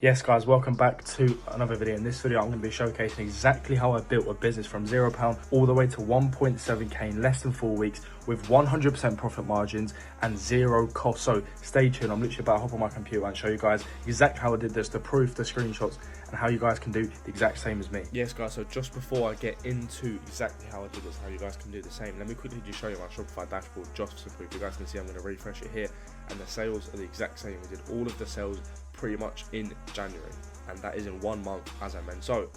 Yes guys, welcome back to another video. In this video I'm going to be showcasing exactly how I built a business from £0 all the way to 1.7k in less than 4 weeks with 100% profit margins and zero cost. So stay tuned, I'm literally about to hop on my computer and show you guys exactly how I did this, the proof, the screenshots, and how you guys can do the exact same as me. Yes guys, so just before I get into exactly how I did this, how you guys can do the same, let me quickly just show you my Shopify dashboard just for proof. You guys can see I'm going to refresh it here and the sales are the exact same. We did all of the sales pretty much in January, and that is in 1 month, as I mentioned. So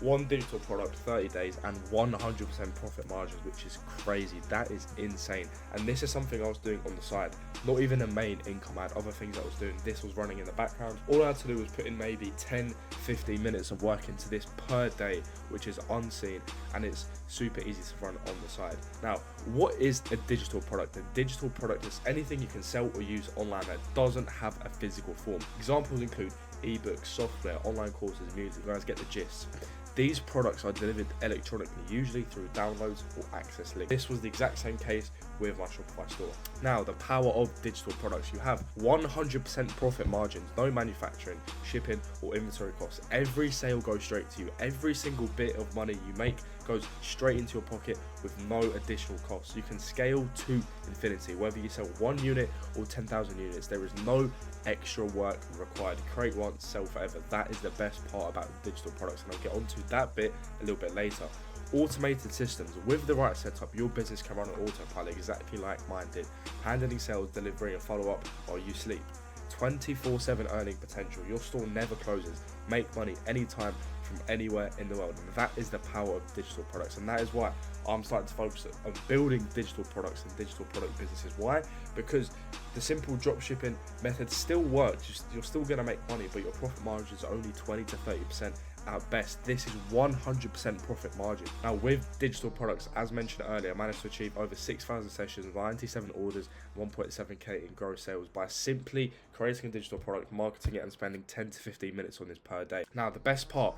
one digital product, 30 days and 100% profit margins, which is crazy. That is insane. And this is something I was doing on the side, not even a main income. I had other things I was doing. This was running in the background. All I had to do was put in maybe 10-15 minutes of work into this per day, which is unseen, and it's super easy to run on the side. Now, what is a digital product? A digital product is anything you can sell or use online that doesn't have a physical form. Examples include ebooks, software, online courses, music. You guys get the gist. These products are delivered electronically, usually through downloads or access links. This was the exact same case with my Shopify store. Now, the power of digital products: you have 100% profit margins, no manufacturing, shipping, or inventory costs. Every sale goes straight to you. Every single bit of money you make goes straight into your pocket with no additional costs. You can scale to infinity, whether you sell 1 unit or 10,000 units. There is no extra work required. Create once, sell forever. That is the best part about digital products, and I'll get onto that bit a little bit later. Automated systems: with the right setup, your business can run on autopilot exactly like mine did, handling sales, delivery, and follow-up while you sleep. 24/7 earning potential. Your store never closes. Make money anytime from anywhere in the world, and that is the power of digital products. And that is why I'm starting to focus on building digital products and digital product businesses. Why? Because the simple drop shipping method still works. You're still going to make money, but your profit margins are only 20 to 30% at best. This is 100% profit margin. Now, with digital products, as mentioned earlier, I managed to achieve over 6,000 sessions, 97 orders, 1.7k in gross sales by simply creating a digital product, marketing it, and spending 10 to 15 minutes on this per day. Now, the best part: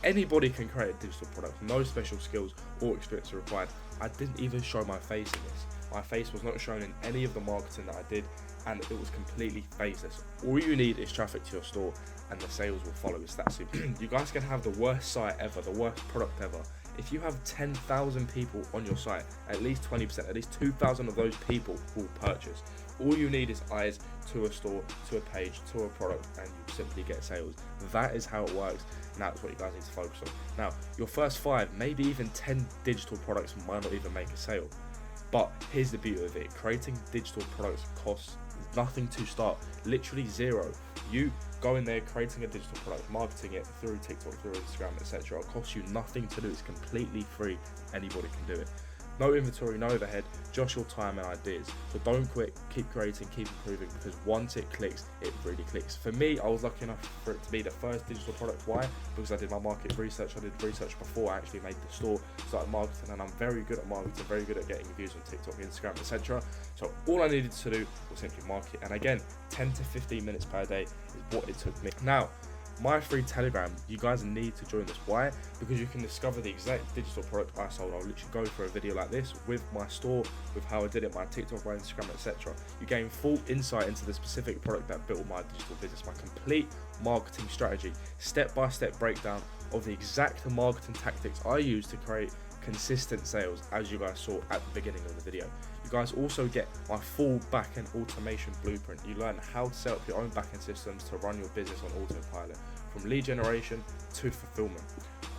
anybody can create a digital product. No special skills or experience are required. I didn't even show my face in this. My face was not shown in any of the marketing that I did, and it was completely faceless. All you need is traffic to your store and the sales will follow. It's that simple. You guys can have the worst site ever, the worst product ever. If you have 10,000 people on your site, at least 20%, at least 2,000 of those people will purchase. All you need is eyes to a store, to a page, to a product, and you simply get sales. That is how it works, and that's what you guys need to focus on. Now, your first 5, maybe even 10 digital products might not even make a sale. But here's the beauty of it: creating digital products costs nothing to start, literally zero. You go in there, creating a digital product, marketing it through TikTok, through Instagram, etc. It costs you nothing to do. It's completely free. Anybody can do it. No inventory, no overhead, just your time and ideas. So don't quit, keep creating, keep improving, because once it clicks, it really clicks. For me, I was lucky enough for it to be the first digital product. Why? Because I did my market research. I did research before I actually made the store, started marketing, and I'm very good at marketing, very good at getting views on TikTok, Instagram, etc. So all I needed to do was simply market. And again, 10 to 15 minutes per day is what it took me. Now, my free Telegram, you guys need to join this. Why? Because you can discover the exact digital product I sold. I'll literally go for a video like this with my store, with how I did it, my TikTok, my Instagram, etc. You gain full insight into the specific product that built my digital business, my complete marketing strategy, step-by-step breakdown of the exact marketing tactics I use to create consistent sales, as you guys saw at the beginning of the video. You guys also get my full backend automation blueprint. You learn how to set up your own backend systems to run your business on autopilot, from lead generation to fulfillment.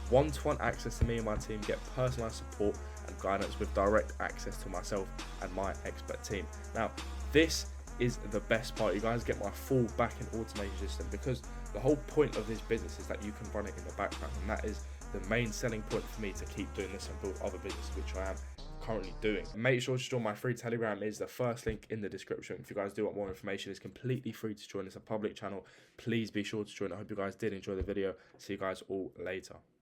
One-to-one access to me and my team, get personalized support and guidance with direct access to myself and my expert team. Now, this is the best part. You guys get my full backend automation system, because the whole point of this business is that you can run it in the background, and that is the main selling point for me to keep doing this and build other businesses, which I am currently doing. Make sure to join my free Telegram. Is the first link in the description. If you guys do want more information, it's completely free to join. It's a public channel. Please be sure to join. I hope you guys did enjoy the video. See you guys all later.